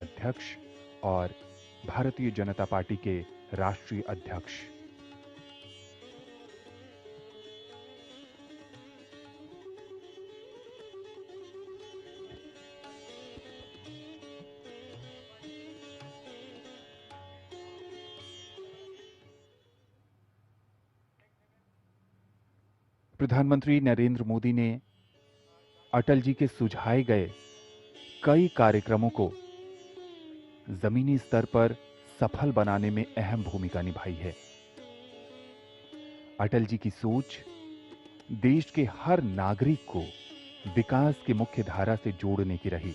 अध्यक्ष और भारतीय जनता पार्टी के राष्ट्रीय अध्यक्ष। प्रधानमंत्री नरेंद्र मोदी ने अटल जी के सुझाए गए कई कार्यक्रमों को जमीनी स्तर पर सफल बनाने में अहम भूमिका निभाई है। अटल जी की सोच देश के हर नागरिक को विकास की मुख्य धारा से जोड़ने की रही।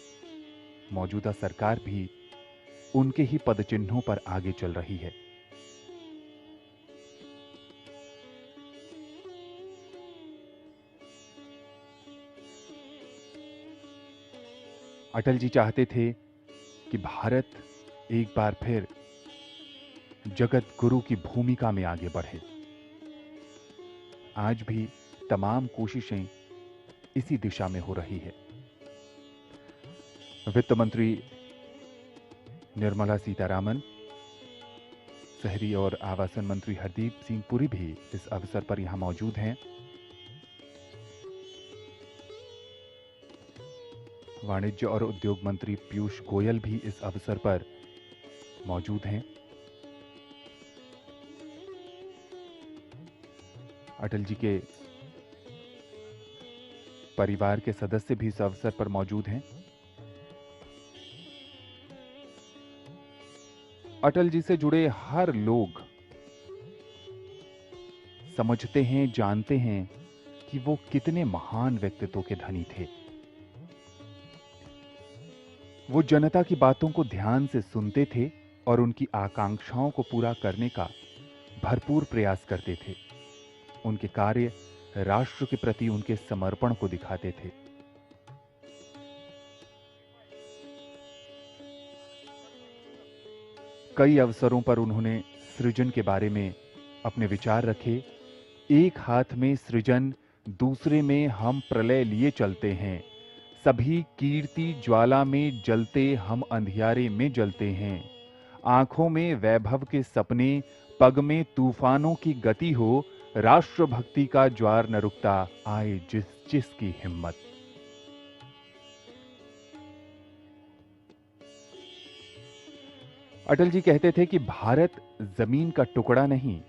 मौजूदा सरकार भी उनके ही पदचिन्हों पर आगे चल रही है। अटल जी चाहते थे कि भारत एक बार फिर जगत गुरु की भूमिका में आगे बढ़े। आज भी तमाम कोशिशें इसी दिशा में हो रही है। वित्त मंत्री निर्मला सीतारामन, शहरी और आवासन मंत्री हरदीप सिंह पुरी भी इस अवसर पर यहां मौजूद हैं। वाणिज्य और उद्योग मंत्री पीयूष गोयल भी इस अवसर पर मौजूद हैं। अटल जी के परिवार के सदस्य भी इस अवसर पर मौजूद हैं। अटल जी से जुड़े हर लोग समझते हैं, जानते हैं कि वो कितने महान व्यक्तित्व के धनी थे। वो जनता की बातों को ध्यान से सुनते थे और उनकी आकांक्षाओं को पूरा करने का भरपूर प्रयास करते थे। उनके कार्य राष्ट्र के प्रति उनके समर्पण को दिखाते थे। कई अवसरों पर उन्होंने सृजन के बारे में अपने विचार रखे। एक हाथ में सृजन, दूसरे में हम प्रलय लिए चलते हैं। सभी कीर्ति ज्वाला में जलते, हम अंधियारे में जलते हैं। आंखों में वैभव के सपने, पग में तूफानों की गति हो। राष्ट्रभक्ति का ज्वार न रुकता, आए जिस जिसकी हिम्मत। अटल जी कहते थे कि भारत जमीन का टुकड़ा नहीं,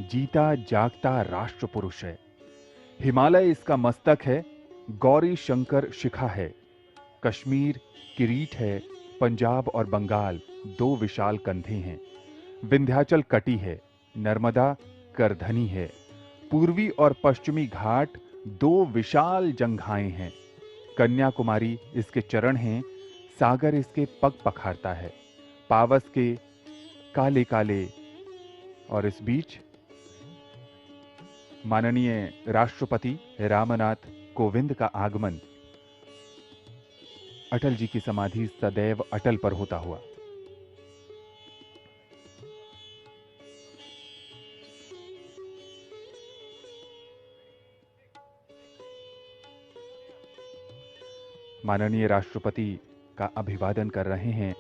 जीता जागता राष्ट्र पुरुष है। हिमालय इसका मस्तक है, गौरी शंकर शिखा है। कश्मीर किरीट है, पंजाब और बंगाल दो विशाल कंधे हैं। विंध्याचल कटी है, नर्मदा करधनी है। पूर्वी और पश्चिमी घाट दो विशाल जंघाएं हैं। कन्याकुमारी इसके चरण हैं, सागर इसके पग पखारता है। पावस के काले काले, और इस बीच माननीय राष्ट्रपति रामनाथ कोविंद का आगमन अटल जी की समाधि सदैव अटल पर होता हुआ। माननीय राष्ट्रपति का अभिवादन कर रहे हैं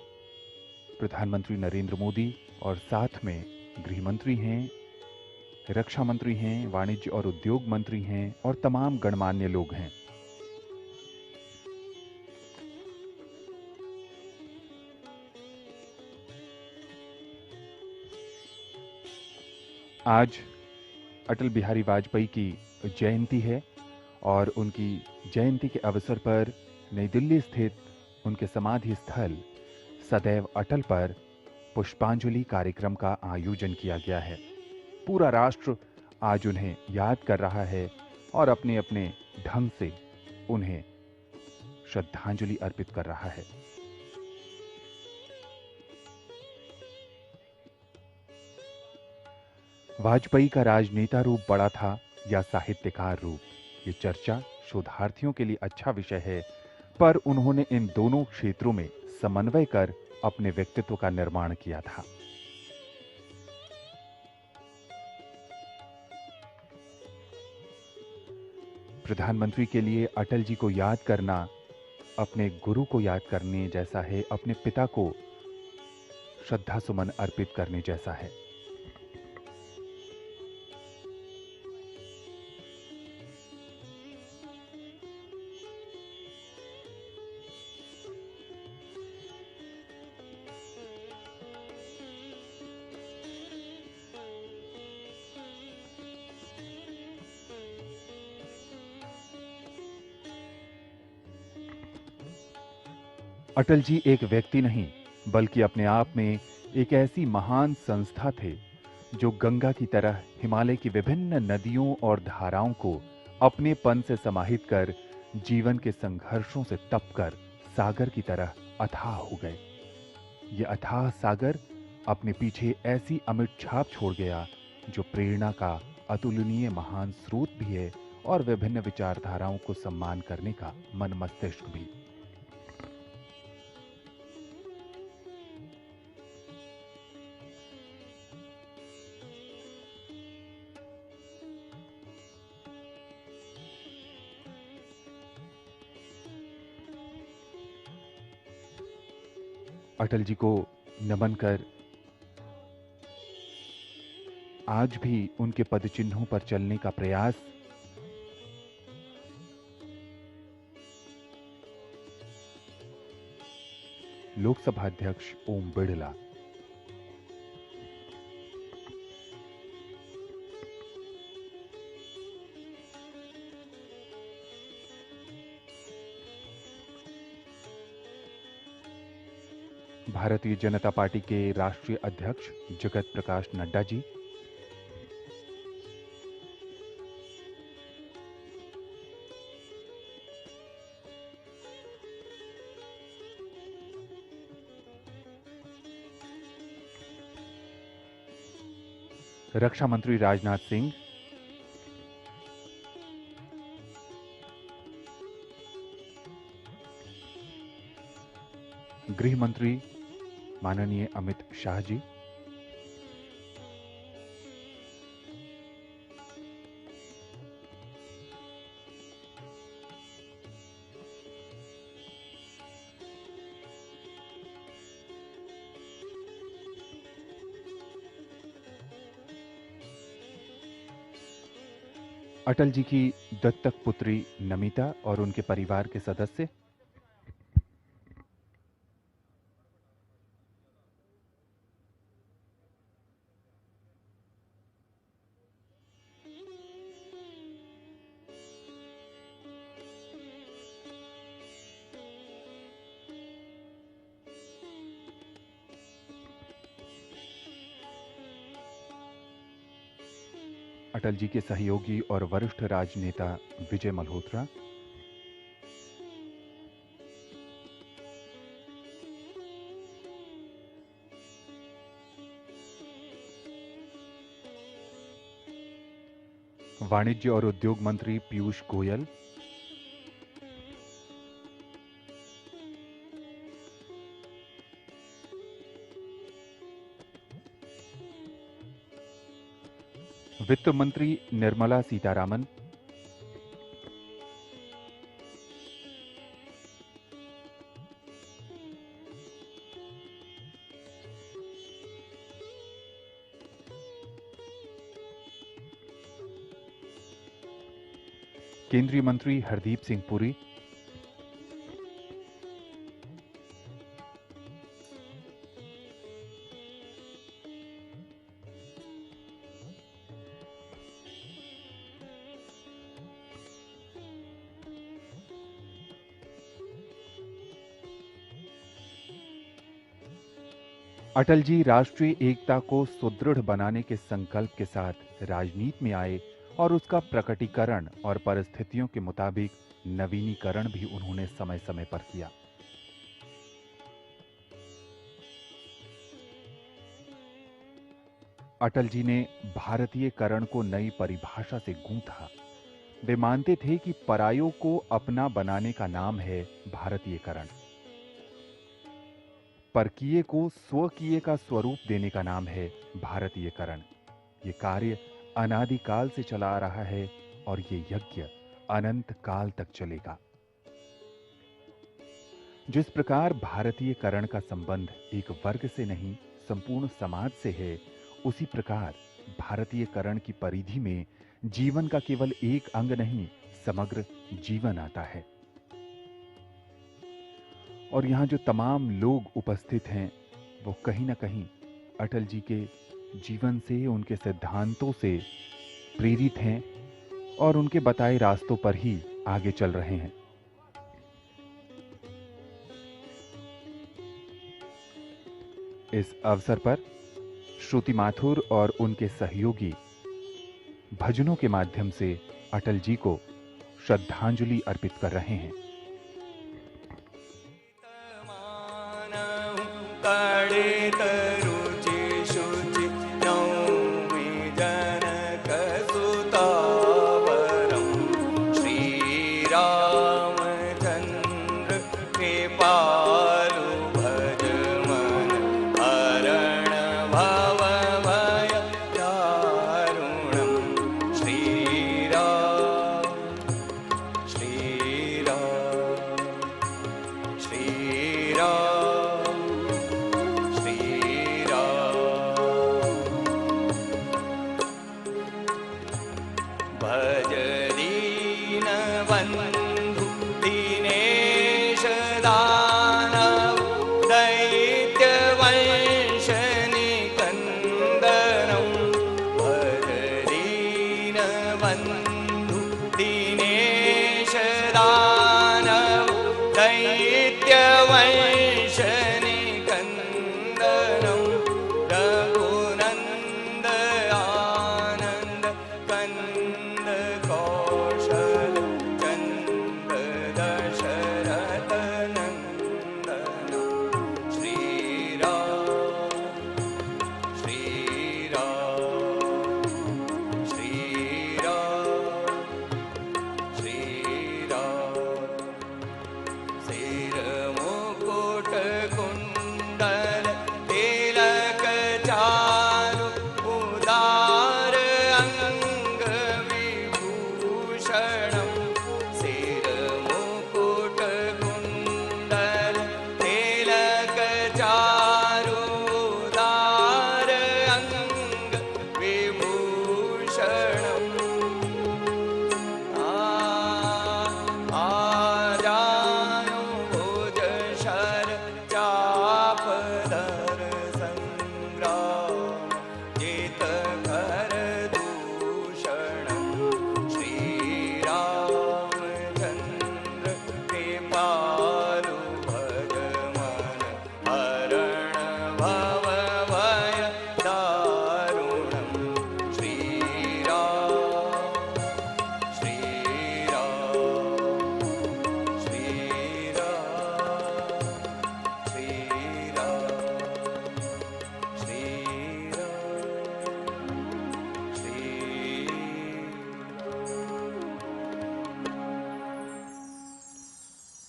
प्रधानमंत्री नरेंद्र मोदी, और साथ में गृह मंत्री हैं, रक्षा मंत्री हैं, वाणिज्य और उद्योग मंत्री हैं और तमाम गणमान्य लोग हैं। आज अटल बिहारी वाजपेयी की जयंती है और उनकी जयंती के अवसर पर नई दिल्ली स्थित उनके समाधि स्थल सदैव अटल पर पुष्पांजलि कार्यक्रम का आयोजन किया गया है। पूरा राष्ट्र आज उन्हें याद कर रहा है और अपने अपने ढंग से उन्हें श्रद्धांजलि अर्पित कर रहा है। वाजपेयी का राजनेता रूप बड़ा था या साहित्यकार रूप, ये चर्चा शोधार्थियों के लिए अच्छा विषय है, पर उन्होंने इन दोनों क्षेत्रों में समन्वय कर अपने व्यक्तित्व का निर्माण किया था। प्रधानमंत्री के लिए अटल जी को याद करना अपने गुरु को याद करने जैसा है, अपने पिता को श्रद्धा सुमन अर्पित करने जैसा है। अटल जी एक व्यक्ति नहीं, बल्कि अपने आप में एक ऐसी महान संस्था थे जो गंगा की तरह हिमालय की विभिन्न नदियों और धाराओं को अपनेपन से समाहित कर जीवन के संघर्षों से तपकर सागर की तरह अथाह हो गए। ये अथाह सागर अपने पीछे ऐसी अमिट छाप छोड़ गया जो प्रेरणा का अतुलनीय महान स्रोत भी है और विभिन्न विचारधाराओं को सम्मान करने का मन मस्तिष्क भी। अटल जी को नमन कर आज भी उनके पदचिन्हों पर चलने का प्रयास लोकसभा अध्यक्ष ओम बिड़ला। भारतीय जनता पार्टी के राष्ट्रीय अध्यक्ष जगत प्रकाश नड्डा जी, रक्षा मंत्री राजनाथ सिंह, गृह मंत्री माननीय अमित शाह जी, अटल जी की दत्तक पुत्री नमिता और उनके परिवार के सदस्य, अटल जी के सहयोगी और वरिष्ठ राजनेता विजय मल्होत्रा, वाणिज्य और उद्योग मंत्री पीयूष गोयल, वित्त मंत्री निर्मला सीतारामन, केंद्रीय मंत्री हरदीप सिंह पुरी, अटल जी राष्ट्रीय एकता को सुदृढ़ बनाने के संकल्प के साथ राजनीति में आए और उसका प्रकटीकरण और परिस्थितियों के मुताबिक नवीनीकरण भी उन्होंने समय समय पर किया। अटल जी ने भारतीयकरण को नई परिभाषा से गूंथा। वे मानते थे कि परायों को अपना बनाने का नाम है भारतीयकरण, परकीय को स्वकीय का स्वरूप देने का नाम है भारतीयकरण। ये कार्य अनादिकाल से चला आ रहा है और ये यज्ञ अनंत काल तक चलेगा। जिस प्रकार भारतीयकरण का संबंध एक वर्ग से नहीं संपूर्ण समाज से है, उसी प्रकार भारतीयकरण की परिधि में जीवन का केवल एक अंग नहीं समग्र जीवन आता है। और यहाँ जो तमाम लोग उपस्थित हैं वो कहीं ना कहीं अटल जी के जीवन से, उनके सिद्धांतों से प्रेरित हैं और उनके बताए रास्तों पर ही आगे चल रहे हैं। इस अवसर पर श्रुति माथुर और उनके सहयोगी भजनों के माध्यम से अटल जी को श्रद्धांजलि अर्पित कर रहे हैं।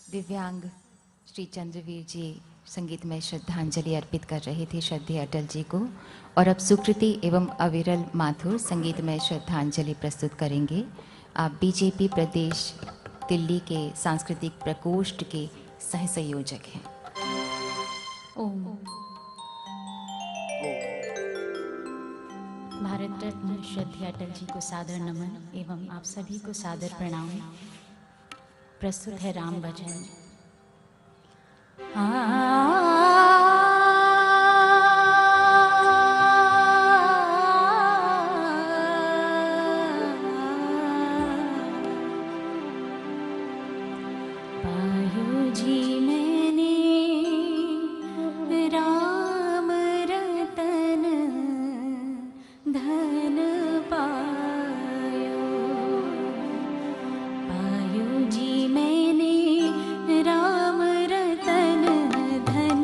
दिव्यांग श्री चंद्रवीर जी संगीतमय श्रद्धांजलि अर्पित कर रहे थे श्रद्धेय अटल जी को। और अब सुकृति एवं अविरल माथुर संगीतमय श्रद्धांजलि प्रस्तुत करेंगे। आप बीजेपी प्रदेश दिल्ली के सांस्कृतिक प्रकोष्ठ के सह संयोजक हैं। ओम। भारत रत्न श्रद्धेय अटल जी को सादर नमन एवं आप सभी को सादर प्रणाम। प्रस्तुत है राम भजन। पायो जी मैंने राम रतन धन पायो। पायो जी मैंने राम रतन धन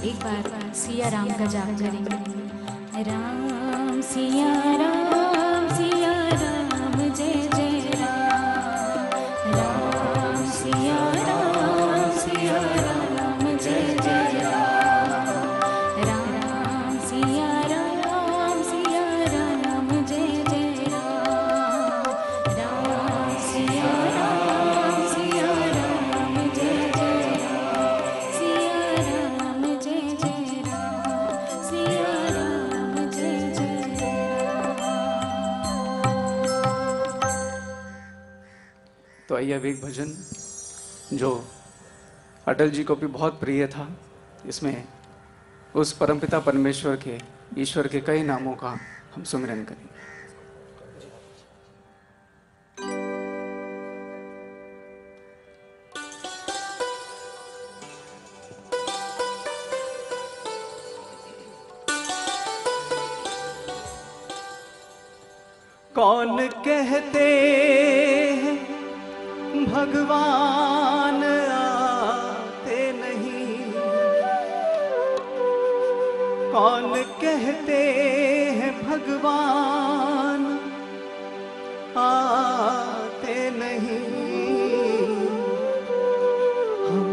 एक बार सिया राम का जाप करेंगे। राम सिया राम जय जय राम। राम सिया राम जय जय राम। राम सिया राम जय जय राम। राम सिया राम जय जय राम। सिया राम जय जय राम। सिया राम जय जय राम। तो आइए अब एक भजन जो अटल जी को भी बहुत प्रिय था, इसमें उस परमपिता परमेश्वर के, ईश्वर के कई नामों का हम सुमिरन करें। कौन कहते हैं भगवान आते नहीं, कौन कहते हैं भगवान आते नहीं। हम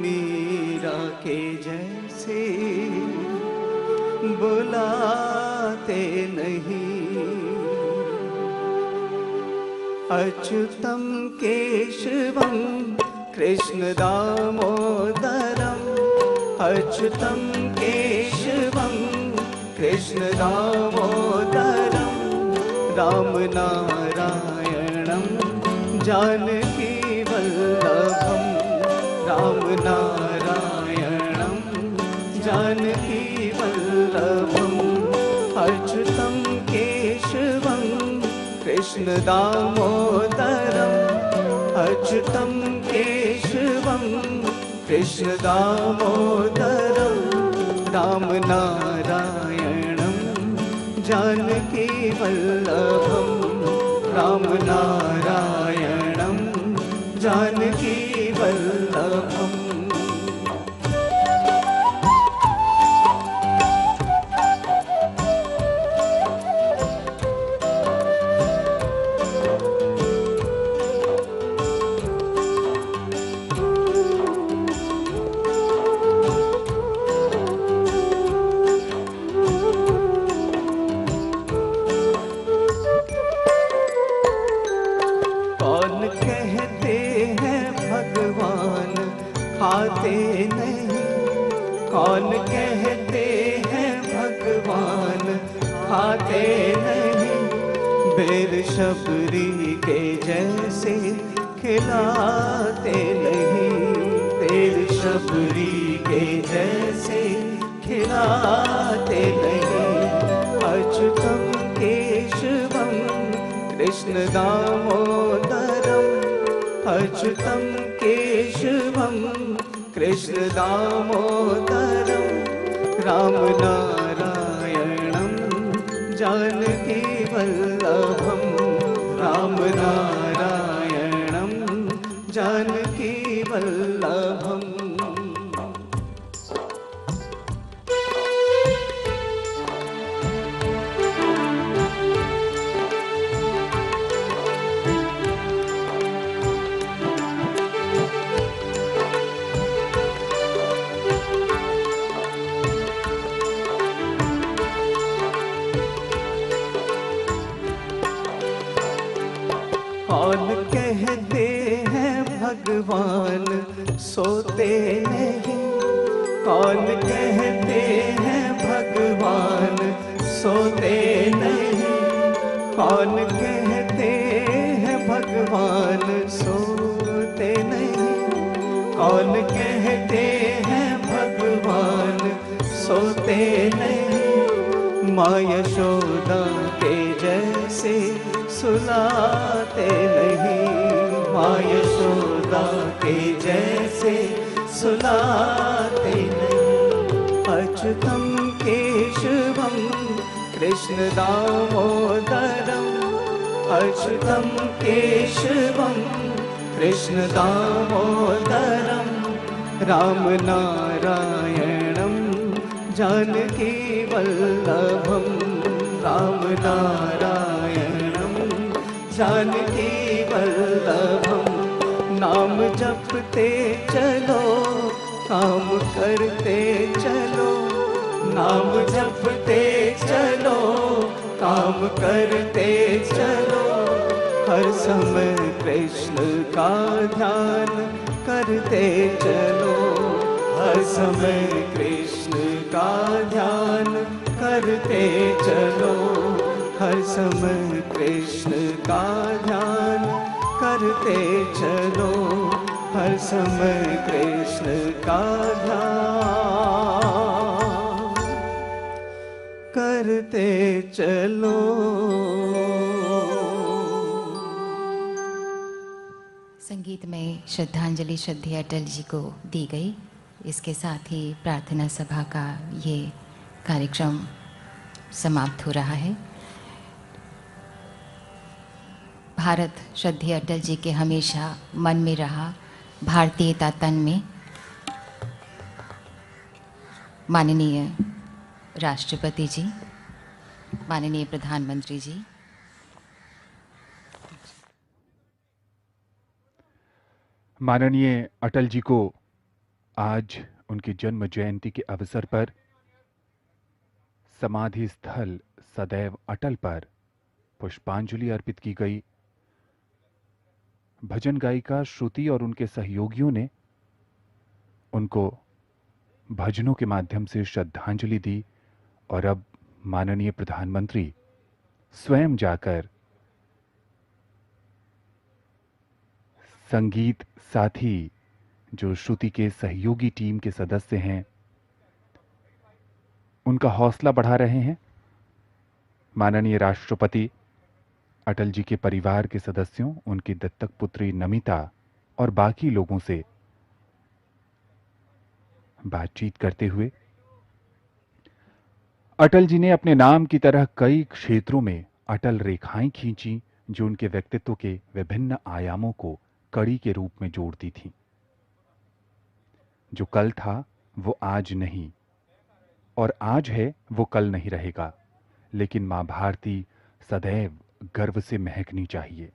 मीरा के जैसे बुलाते नहीं। अच्युतम केशवम कृष्ण दामोदरम। अच्युतम केशवम कृष्ण दामोदरम। राम नारायणम जानकी वल्लभम। राम नारायणम जानकी वल्लभम। अच्युतम केशवम कृष्ण दामोदरम। अच्युतम केशवम कृष्ण दामोदरम। राम नारायणम जानकी वल्लभम। राम नारायणम जानकी वल्लभम। खाते नहीं, कौन कहते हैं भगवान खाते नहीं। बेर शबरी के जैसे खिलाते नहीं। बेर शबरी के जैसे खिलाते नहीं। अच्युतम केशवम कृष्ण दामोदरम। अच्युतम केशवम कृष्ण दामोदरम। राम नारायणम जानकी वल्लभम। राम नारायणम जानकी वल्लभम। कौन कहते हैं भगवान सोते नहीं। कौन कहते हैं भगवान सोते नहीं। कौन कहते हैं भगवान सोते नहीं। कौन कहते हैं भगवान सोते नहीं। माँ यशोदा के जैसे सुलाते नहीं। माँ यशोदा के जैसे सुलाते नहीं। अच्युतम केशवम कृष्ण दामोदरम। अच्युतम केशवम कृष्ण दामोदरम। राम नारायणम जानकी वल्लभम राम नारायणम जानकी वल्लभम। नाम जपते चलो काम करते चलो, नाम जपते चलो काम करते चलो। हर समय कृष्ण का ध्यान करते चलो, हर समय कृष्ण का ध्यान करते चलो, हर समय कृष्ण का ध्यान करते चलो, हर समय कृष्ण का ध्यान करते चलो। संगीत में श्रद्धांजलि श्रद्धेय अटल जी को दी गई। इसके साथ ही प्रार्थना सभा का ये कार्यक्रम समाप्त हो रहा है। भारत श्रद्धेय अटल जी के हमेशा मन में रहा, भारतीयता तन में। माननीय राष्ट्रपति जी, माननीय प्रधानमंत्री जी, माननीय अटल जी को आज उनकी जन्म जयंती के अवसर पर समाधि स्थल सदैव अटल पर पुष्पांजलि अर्पित की गई। भजन गायिका श्रुति और उनके सहयोगियों ने उनको भजनों के माध्यम से श्रद्धांजलि दी और अब माननीय प्रधानमंत्री स्वयं जाकर संगीत साथी जो श्रुति के सहयोगी टीम के सदस्य हैं उनका हौसला बढ़ा रहे हैं। माननीय राष्ट्रपति अटल जी के परिवार के सदस्यों, उनकी दत्तक पुत्री नमिता और बाकी लोगों से बातचीत करते हुए अटल जी ने अपने नाम की तरह कई क्षेत्रों में अटल रेखाएं खींची जो उनके व्यक्तित्व के विभिन्न आयामों को कड़ी के रूप में जोड़ती थी। जो कल था वो आज नहीं और आज है वो कल नहीं रहेगा, लेकिन मां भारती सदैव गर्व से महकनी चाहिए।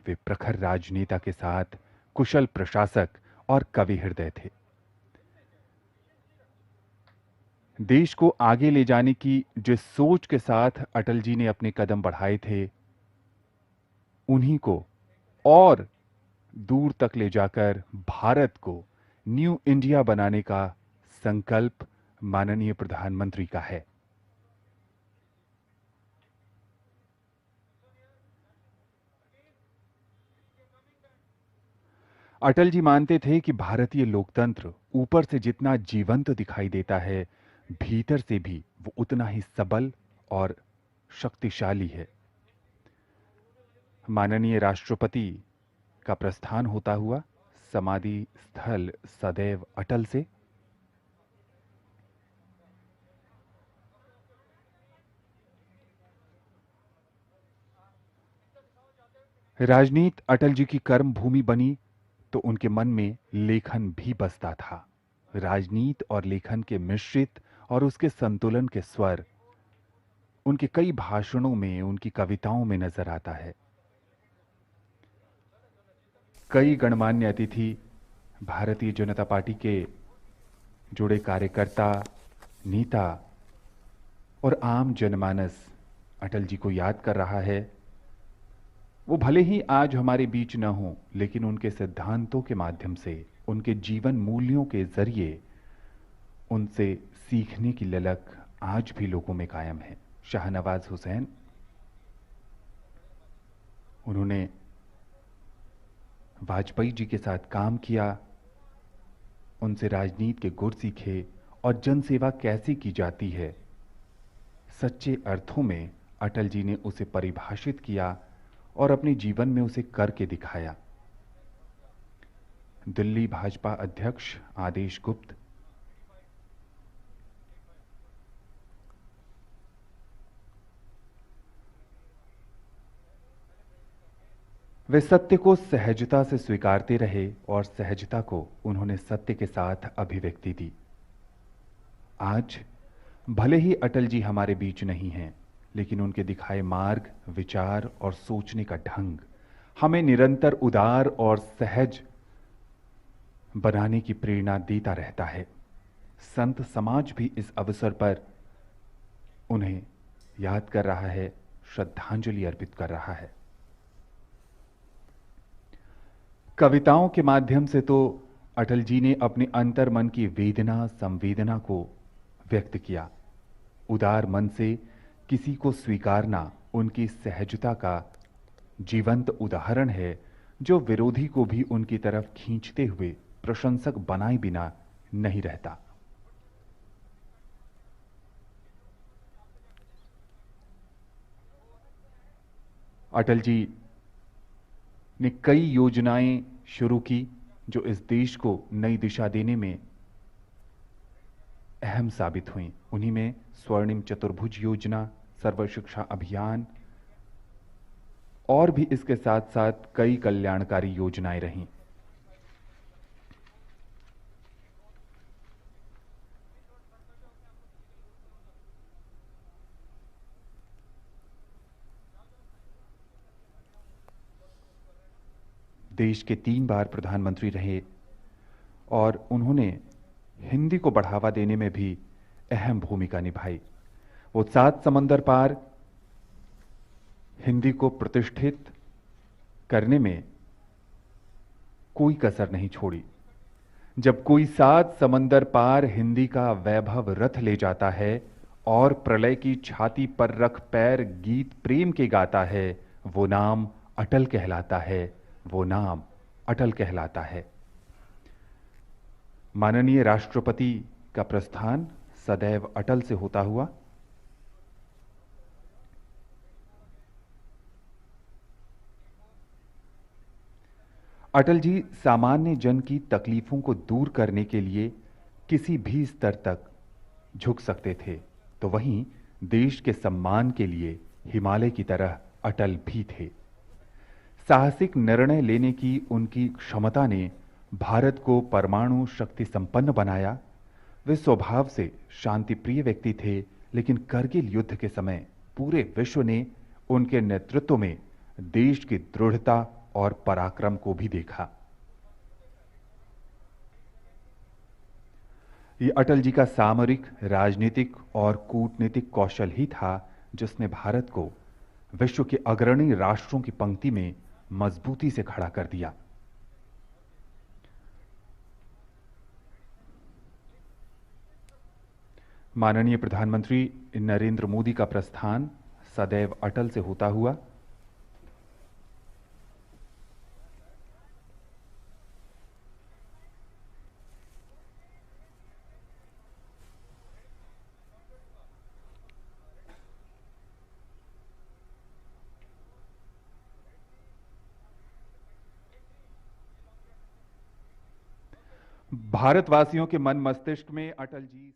वे प्रखर राजनेता के साथ कुशल प्रशासक और कवि हृदय थे। देश को आगे ले जाने की जिस सोच के साथ अटल जी ने अपने कदम बढ़ाए थे, उन्हीं को और दूर तक ले जाकर भारत को न्यू इंडिया बनाने का संकल्प माननीय प्रधानमंत्री का है। अटल जी मानते थे कि भारतीय लोकतंत्र ऊपर से जितना जीवंत दिखाई देता है, भीतर से भी वो उतना ही सबल और शक्तिशाली है। माननीय राष्ट्रपति का प्रस्थान होता हुआ समाधि स्थल सदैव अटल से राजनीति अटल जी की कर्म भूमि बनी तो उनके मन में लेखन भी बसता था। राजनीति और लेखन के मिश्रित और उसके संतुलन के स्वर उनके कई भाषणों में, उनकी कविताओं में नजर आता है। कई गणमान्य अतिथि, भारतीय जनता पार्टी के जुड़े कार्यकर्ता, नेता और आम जनमानस अटल जी को याद कर रहा है। वो भले ही आज हमारे बीच न हो, लेकिन उनके सिद्धांतों के माध्यम से, उनके जीवन मूल्यों के जरिए उनसे सीखने की ललक आज भी लोगों में कायम है। शाहनवाज हुसैन, उन्होंने वाजपेयी जी के साथ काम किया, उनसे राजनीति के गुर सीखे और जनसेवा कैसे की जाती है। सच्चे अर्थों में अटल जी ने उसे परिभाषित किया और अपने जीवन में उसे करके दिखाया। दिल्ली भाजपा अध्यक्ष आदेश गुप्त, वे सत्य को सहजता से स्वीकारते रहे और सहजता को उन्होंने सत्य के साथ अभिव्यक्ति दी। आज भले ही अटल जी हमारे बीच नहीं हैं, लेकिन उनके दिखाए मार्ग, विचार और सोचने का ढंग हमें निरंतर उदार और सहज बनाने की प्रेरणा देता रहता है। संत समाज भी इस अवसर पर उन्हें याद कर रहा है, श्रद्धांजलि अर्पित कर रहा है। कविताओं के माध्यम से तो अटल जी ने अपने अंतर मन की वेदना, संवेदना को व्यक्त किया। उदार मन से किसी को स्वीकारना उनकी सहजता का जीवंत उदाहरण है, जो विरोधी को भी उनकी तरफ खींचते हुए प्रशंसक बनाए बिना नहीं रहता। अटल जी ने कई योजनाएं शुरू की जो इस देश को नई दिशा देने में अहम साबित हुई। उन्हीं में स्वर्णिम चतुर्भुज योजना, सर्व शिक्षा अभियान और भी इसके साथ साथ कई कल्याणकारी योजनाएं रहीं। देश के 3 बार प्रधानमंत्री रहे और उन्होंने हिंदी को बढ़ावा देने में भी अहम भूमिका निभाई। वो 7 समंदर पार हिंदी को प्रतिष्ठित करने में कोई कसर नहीं छोड़ी। जब कोई 7 समंदर पार हिंदी का वैभव रथ ले जाता है और प्रलय की छाती पर रख पैर गीत प्रेम के गाता है, वो नाम अटल कहलाता है, वो नाम अटल कहलाता है। माननीय राष्ट्रपति का प्रस्थान सदैव अटल से होता हुआ अटल जी सामान्य जन की तकलीफों को दूर करने के लिए किसी भी स्तर तक झुक सकते थे, तो वहीं देश के सम्मान के लिए हिमालय की तरह अटल भी थे। साहसिक निर्णय लेने की उनकी क्षमता ने भारत को परमाणु शक्ति संपन्न बनाया। वे स्वभाव से शांतिप्रिय व्यक्ति थे, लेकिन करगिल युद्ध के समय पूरे विश्व ने उनके नेतृत्व में देश की दृढ़ता और पराक्रम को भी देखा। ये अटल जी का सामरिक, राजनीतिक और कूटनीतिक कौशल ही था जिसने भारत को विश्व के अग्रणी राष्ट्रों की पंक्ति में मजबूती से खड़ा कर दिया। माननीय प्रधानमंत्री नरेंद्र मोदी का प्रस्थान सदैव अटल से होता हुआ भारतवासियों के मन मस्तिष्क में अटल जी